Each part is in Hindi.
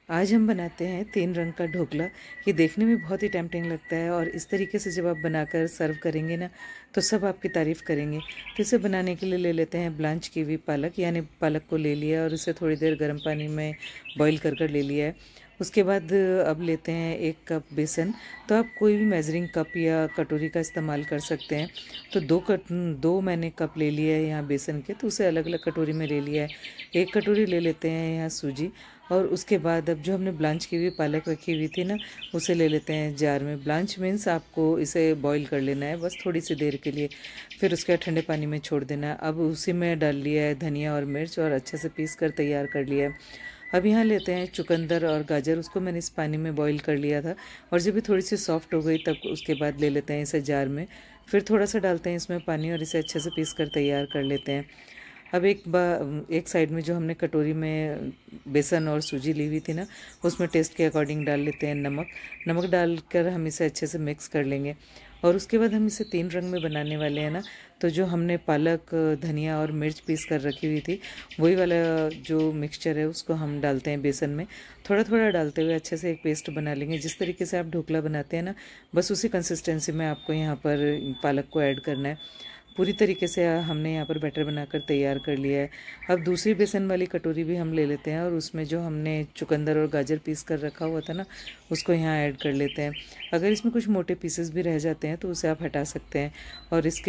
आज हम बनाते हैं 3 रंग का ढोकला। ये देखने में बहुत ही टेम्पटिंग लगता है और इस तरीके से जब आप बनाकर सर्व करेंगे ना तो सब आपकी तारीफ़ करेंगे। तो इसे बनाने के लिए ले लेते हैं ब्लांच की हुई पालक, यानी पालक को ले लिया और इसे थोड़ी देर गर्म पानी में बॉईल कर ले लिया है। उसके बाद अब लेते हैं 1 कप बेसन। तो आप कोई भी मेजरिंग कप या कटोरी का इस्तेमाल कर सकते हैं। तो 2 मैंने कप ले लिया है यहाँ बेसन के, तो उसे अलग अलग कटोरी में ले लिया है। 1 कटोरी ले लेते हैं यहाँ सूजी। और उसके बाद अब जो हमने ब्लांच की हुई पालक रखी हुई थी ना, उसे ले लेते हैं जार में। ब्लांच मीन्स आपको इसे बॉईल कर लेना है बस थोड़ी सी देर के लिए, फिर उसके बाद ठंडे पानी में छोड़ देना है। अब उसी में डाल लिया है धनिया और मिर्च और अच्छे से पीस कर तैयार कर लिया है। अब यहाँ लेते हैं चुकंदर और गाजर, उसको मैंने इस पानी में बॉईल कर लिया था और जब भी थोड़ी सी सॉफ्ट हो गई तब उसके बाद ले लेते हैं इसे जार में। फिर थोड़ा सा डालते हैं इसमें पानी और इसे अच्छे से पीस कर तैयार कर लेते हैं। अब एक साइड में जो हमने कटोरी में बेसन और सूजी ली हुई थी ना, उसमें टेस्ट के अकॉर्डिंग डाल लेते हैं नमक। नमक डालकर हम इसे अच्छे से मिक्स कर लेंगे और उसके बाद हम इसे 3 रंग में बनाने वाले हैं ना। तो जो हमने पालक, धनिया और मिर्च पीस कर रखी हुई थी, वही वाला जो मिक्सचर है उसको हम डालते हैं बेसन में। थोड़ा थोड़ा डालते हुए अच्छे से एक पेस्ट बना लेंगे। जिस तरीके से आप ढोकला बनाते हैं ना, बस उसी कंसिस्टेंसी में आपको यहाँ पर पालक को ऐड करना है। पूरी तरीके से हमने यहाँ पर बैटर बनाकर तैयार कर लिया है। अब दूसरी बेसन वाली कटोरी भी हम ले लेते हैं और उसमें जो हमने चुकंदर और गाजर पीस कर रखा हुआ था ना, उसको यहाँ ऐड कर लेते हैं। अगर इसमें कुछ मोटे पीसेस भी रह जाते हैं तो उसे आप हटा सकते हैं और इस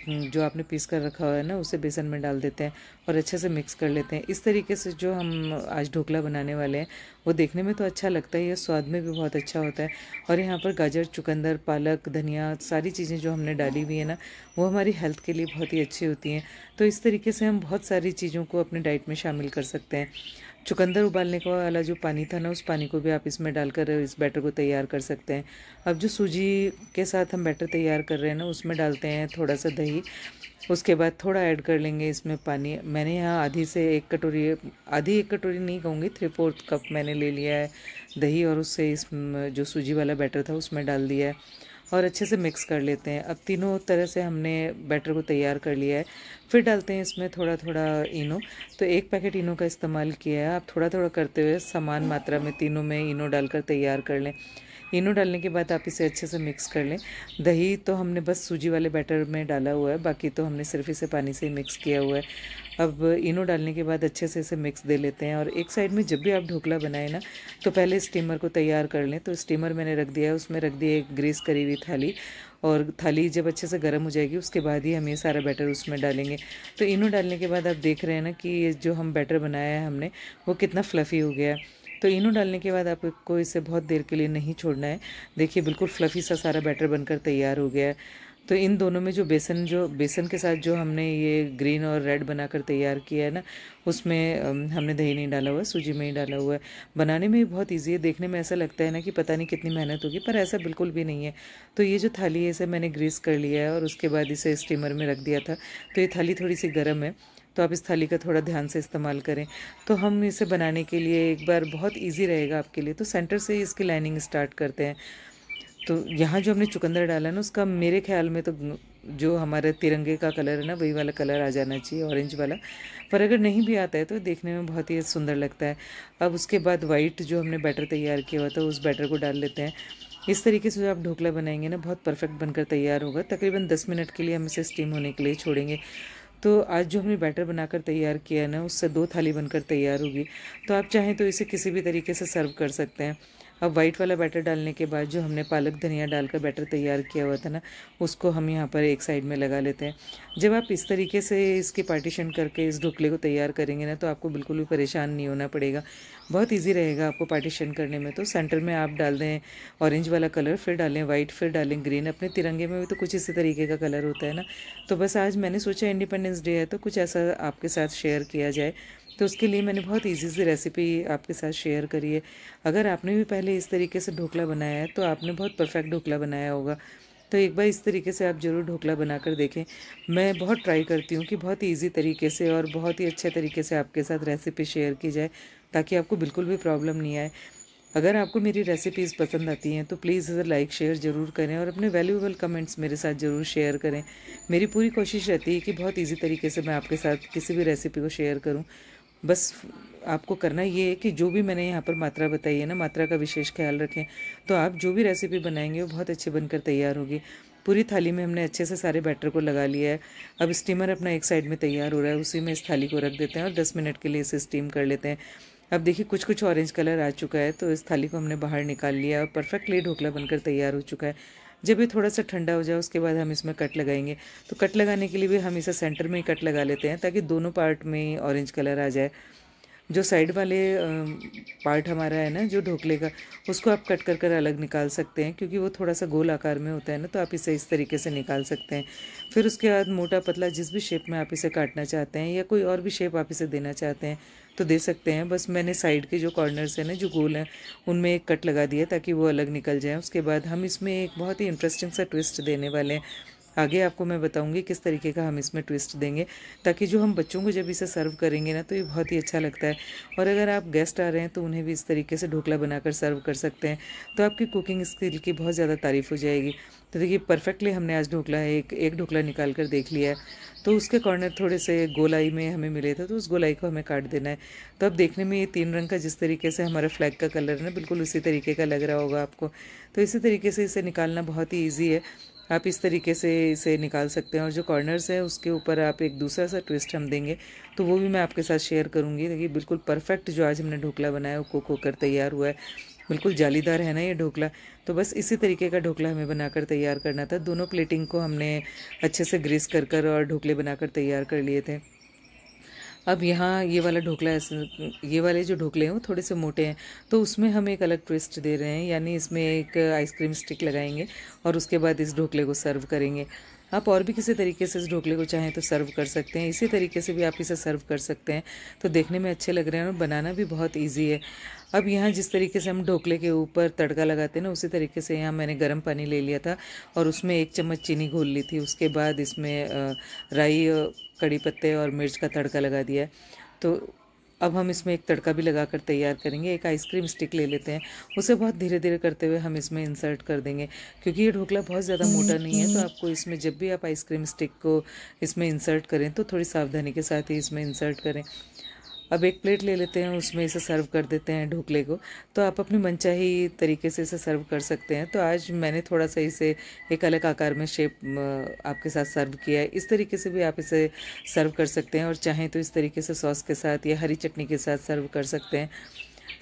जो आपने पीस कर रखा हुआ है ना, उसे बेसन में डाल देते हैं और अच्छे से मिक्स कर लेते हैं। इस तरीके से जो हम आज ढोकला बनाने वाले हैं वो देखने में तो अच्छा लगता है, ये स्वाद में भी बहुत अच्छा होता है। और यहाँ पर गाजर, चुकंदर, पालक, धनिया, सारी चीज़ें जो हमने डाली हुई है ना, वो हमारी हेल्थ के लिए बहुत ही अच्छी होती हैं। तो इस तरीके से हम बहुत सारी चीज़ों को अपने डाइट में शामिल कर सकते हैं। चुकंदर उबालने का वाला जो पानी था ना, उस पानी को भी आप इसमें डालकर इस बैटर को तैयार कर सकते हैं। अब जो सूजी के साथ हम बैटर तैयार कर रहे हैं ना, उसमें डालते हैं थोड़ा सा दही। उसके बाद थोड़ा ऐड कर लेंगे इसमें पानी। मैंने यहाँ आधी एक कटोरी नहीं कहूँगी, 3/4 कप मैंने ले लिया है दही और उससे इस जो सूजी वाला बैटर था उसमें डाल दिया है और अच्छे से मिक्स कर लेते हैं। अब तीनों तरह से हमने बैटर को तैयार कर लिया है। फिर डालते हैं इसमें थोड़ा थोड़ा इनो। तो 1 पैकेट इनो का इस्तेमाल किया है। आप थोड़ा थोड़ा करते हुए समान मात्रा में तीनों में इनो डालकर तैयार कर लें। इनो डालने के बाद आप इसे अच्छे से मिक्स कर लें। दही तो हमने बस सूजी वाले बैटर में डाला हुआ है, बाकी तो हमने सिर्फ इसे पानी से ही मिक्स किया हुआ है। अब इनो डालने के बाद अच्छे से इसे मिक्स दे लेते हैं और एक साइड में जब भी आप ढोकला बनाएं ना, तो पहले स्टीमर को तैयार कर लें। तो स्टीमर मैंने रख दिया है, उसमें रख दिया एक ग्रीस करी हुई थाली और थाली जब अच्छे से गर्म हो जाएगी उसके बाद ही हम ये सारा बैटर उसमें डालेंगे। तो इनो डालने के बाद आप देख रहे हैं ना कि ये जो हम बैटर बनाया है हमने, वो कितना फ्लफ़ी हो गया है। तो इनो डालने के बाद आपको इसे बहुत देर के लिए नहीं छोड़ना है। देखिए बिल्कुल फ्लफ़ी सा सारा बैटर बनकर तैयार हो गया है। तो इन दोनों में जो बेसन के साथ जो हमने ये ग्रीन और रेड बनाकर तैयार किया है ना, उसमें हमने दही नहीं डाला हुआ है, सूजी में ही डाला हुआ है। बनाने में भी बहुत ईजी है। देखने में ऐसा लगता है ना कि पता नहीं कितनी मेहनत होगी, पर ऐसा बिल्कुल भी नहीं है। तो ये जो थाली है इसे मैंने ग्रीस कर लिया है और उसके बाद इसे स्टीमर में रख दिया था। तो ये थाली थोड़ी सी गर्म है, तो आप इस थाली का थोड़ा ध्यान से इस्तेमाल करें। तो हम इसे बनाने के लिए एक बार बहुत ईजी रहेगा आपके लिए। तो सेंटर से ही इसकी लाइनिंग स्टार्ट करते हैं। तो यहाँ जो हमने चुकंदर डाला ना, उसका मेरे ख्याल में तो जो हमारे तिरंगे का कलर है ना, वही वाला कलर आ जाना चाहिए, ऑरेंज वाला। पर अगर नहीं भी आता है तो देखने में बहुत ही सुंदर लगता है। अब उसके बाद वाइट जो हमने बैटर तैयार किया हुआ था, उस बैटर को डाल लेते हैं। इस तरीके से जो आप ढोकला बनाएंगे ना, बहुत परफेक्ट बनकर तैयार होगा। तकरीबन 10 मिनट के लिए हम इसे स्टीम होने के लिए छोड़ेंगे। तो आज जो हमने बैटर बनाकर तैयार किया है ना, उससे 2 थाली बनकर तैयार होगी। तो आप चाहें तो इसे किसी भी तरीके से सर्व कर सकते हैं। अब वाइट वाला बैटर डालने के बाद जो हमने पालक, धनिया डालकर बैटर तैयार किया हुआ था ना, उसको हम यहाँ पर एक साइड में लगा लेते हैं। जब आप इस तरीके से इसकी पार्टीशन करके इस ढोकले को तैयार करेंगे ना, तो आपको बिल्कुल भी परेशान नहीं होना पड़ेगा। बहुत ईजी रहेगा आपको पार्टीशन करने में। तो सेंटर में आप डाल दें ऑरेंज वाला कलर, फिर डालें वाइट, फिर डालें ग्रीन। अपने तिरंगे में भी तो कुछ इसी तरीके का कलर होता है ना। तो बस आज मैंने सोचा इंडिपेंडेंस डे है तो कुछ ऐसा आपके साथ शेयर किया जाए। तो उसके लिए मैंने बहुत ईजी सी रेसिपी आपके साथ शेयर करी है। अगर आपने भी पहले इस तरीके से ढोकला बनाया है तो आपने बहुत परफेक्ट ढोकला बनाया होगा। तो एक बार इस तरीके से आप ज़रूर ढोकला बनाकर देखें। मैं बहुत ट्राई करती हूँ कि बहुत ईजी तरीके से और बहुत ही अच्छे तरीके से आपके साथ रेसिपी शेयर की जाए, ताकि आपको बिल्कुल भी प्रॉब्लम नहीं आए। अगर आपको मेरी रेसिपीज़ पसंद आती हैं तो प्लीज़ इसे लाइक शेयर ज़रूर करें और अपने वैल्यूएबल कमेंट्स मेरे साथ ज़रूर शेयर करें। मेरी पूरी कोशिश रहती है कि बहुत ईजी तरीके से मैं आपके साथ किसी भी रेसिपी को शेयर करूं। बस आपको करना ये है कि जो भी मैंने यहाँ पर मात्रा बताई है ना, मात्रा का विशेष ख्याल रखें, तो आप जो भी रेसिपी बनाएंगे वो बहुत अच्छी बनकर तैयार होगी। पूरी थाली में हमने अच्छे से सारे बैटर को लगा लिया है। अब स्टीमर अपना एक साइड में तैयार हो रहा है, उसी में इस थाली को रख देते हैं और 10 मिनट के लिए इसे स्टीम कर लेते हैं। अब देखिए कुछ कुछ ऑरेंज कलर आ चुका है, तो इस थाली को हमने बाहर निकाल लिया और परफेक्टली ढोकला बनकर तैयार हो चुका है। जब ये थोड़ा सा ठंडा हो जाए उसके बाद हम इसमें कट लगाएंगे। तो कट लगाने के लिए भी हम इसे सेंटर में ही कट लगा लेते हैं ताकि दोनों पार्ट में ऑरेंज कलर आ जाए। जो साइड वाले पार्ट हमारा है ना जो ढोकले का, उसको आप कट कर कर अलग निकाल सकते हैं, क्योंकि वो थोड़ा सा गोल आकार में होता है ना, तो आप इसे इस तरीके से निकाल सकते हैं। फिर उसके बाद मोटा पतला जिस भी शेप में आप इसे काटना चाहते हैं या कोई और भी शेप आप इसे देना चाहते हैं तो दे सकते हैं। बस मैंने साइड के जो कॉर्नर्स हैं ना जो गोल हैं उनमें एक कट लगा दिया ताकि वो अलग निकल जाए। उसके बाद हम इसमें एक बहुत ही इंटरेस्टिंग सा ट्विस्ट देने वाले हैं। आगे आपको मैं बताऊंगी किस तरीके का हम इसमें ट्विस्ट देंगे, ताकि जो हम बच्चों को जब इसे सर्व करेंगे ना तो ये बहुत ही अच्छा लगता है। और अगर आप गेस्ट आ रहे हैं तो उन्हें भी इस तरीके से ढोकला बनाकर सर्व कर सकते हैं, तो आपकी कुकिंग स्किल की बहुत ज़्यादा तारीफ़ हो जाएगी। तो देखिए परफेक्टली हमने आज ढोकला एक ढोकला निकाल कर देख लिया है। तो उसके कॉर्नर थोड़े से गोलाई में हमें मिले थे, तो उस गोलाई को हमें काट देना है। तो अब देखने में ये 3 रंग का जिस तरीके से हमारा फ्लैग का कलर है ना, बिल्कुल उसी तरीके का लग रहा होगा आपको। तो इसी तरीके से इसे निकालना बहुत ही ईजी है। आप इस तरीके से इसे निकाल सकते हैं और जो कॉर्नर्स है उसके ऊपर आप एक दूसरा सा ट्विस्ट हम देंगे, तो वो भी मैं आपके साथ शेयर करूँगी। देखिए बिल्कुल परफेक्ट जो आज हमने ढोकला बनाया वो कुक होकर तैयार हुआ है। बिल्कुल जालीदार है ना ये ढोकला। तो बस इसी तरीके का ढोकला हमें बनाकर तैयार करना था। दोनों प्लेटिंग को हमने अच्छे से ग्रीस कर कर और ढोकले बनाकर तैयार कर लिए थे। अब यहाँ ये वाला ढोकला ऐसे, ये वाले जो ढोकले हैं वो थोड़े से मोटे हैं, तो उसमें हम एक अलग ट्विस्ट दे रहे हैं, यानी इसमें एक आइसक्रीम स्टिक लगाएंगे और उसके बाद इस ढोकले को सर्व करेंगे। आप और भी किसी तरीके से इस ढोकले को चाहें तो सर्व कर सकते हैं, इसी तरीके से भी आप इसे सर्व कर सकते हैं। तो देखने में अच्छे लग रहे हैं और बनाना भी बहुत ईजी है। अब यहाँ जिस तरीके से हम ढोकले के ऊपर तड़का लगाते हैं ना, उसी तरीके से यहाँ मैंने गर्म पानी ले लिया था और उसमें 1 चम्मच चीनी घोल ली थी। उसके बाद इसमें राई, कड़ी पत्ते और मिर्च का तड़का लगा दिया है। तो अब हम इसमें एक तड़का भी लगाकर तैयार करेंगे। एक आइसक्रीम स्टिक ले लेते हैं, उसे बहुत धीरे धीरे करते हुए हम इसमें इंसर्ट कर देंगे, क्योंकि ये ढोकला बहुत ज़्यादा मोटा नहीं है। तो आपको इसमें जब भी आप आइसक्रीम स्टिक को इसमें इंसर्ट करें तो थोड़ी सावधानी के साथ ही इसमें इंसर्ट करें। अब एक प्लेट ले लेते हैं, उसमें इसे सर्व कर देते हैं ढोकले को। तो आप अपनी मनचाही तरीके से इसे सर्व कर सकते हैं। तो आज मैंने थोड़ा सा इसे एक अलग आकार में शेप आपके साथ सर्व किया है। इस तरीके से भी आप इसे सर्व कर सकते हैं और चाहें तो इस तरीके से सॉस के साथ या हरी चटनी के साथ सर्व कर सकते हैं।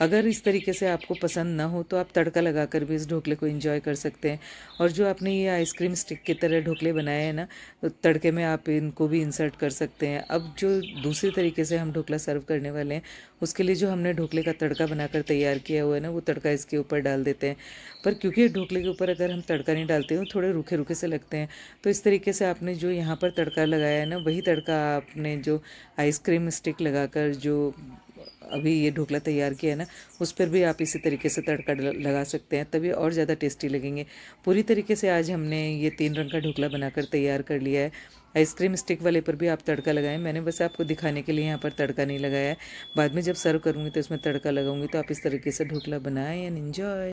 अगर इस तरीके से आपको पसंद ना हो तो आप तड़का लगाकर भी इस ढोकले को एंजॉय कर सकते हैं। और जो आपने ये आइसक्रीम स्टिक की तरह ढोकले बनाए हैं ना, तो तड़के में आप इनको भी इंसर्ट कर सकते हैं। अब जो दूसरी तरीके से हम ढोकला सर्व करने वाले हैं, उसके लिए जो हमने ढोकले का तड़का बनाकर तैयार किया हुआ है ना, वो तड़का इसके ऊपर डाल देते हैं। पर क्योंकि ढोकले के ऊपर अगर हम तड़का नहीं डालते हैं थोड़े रूखे रूखे से लगते हैं, तो इस तरीके से आपने जो यहाँ पर तड़का लगाया है ना, वही तड़का आपने जो आइसक्रीम स्टिक लगाकर जो अभी ये ढोकला तैयार किया है ना, उस पर भी आप इसी तरीके से तड़का लगा सकते हैं, तभी और ज़्यादा टेस्टी लगेंगे। पूरी तरीके से आज हमने ये 3 रंग का ढोकला बनाकर तैयार कर लिया है। आइसक्रीम स्टिक वाले पर भी आप तड़का लगाएं, मैंने बस आपको दिखाने के लिए यहाँ पर तड़का नहीं लगाया है। बाद में जब सर्व करूँगी तो इसमें तड़का लगाऊंगी। तो आप इस तरीके से ढोकला बनाएं एंड एंजॉय।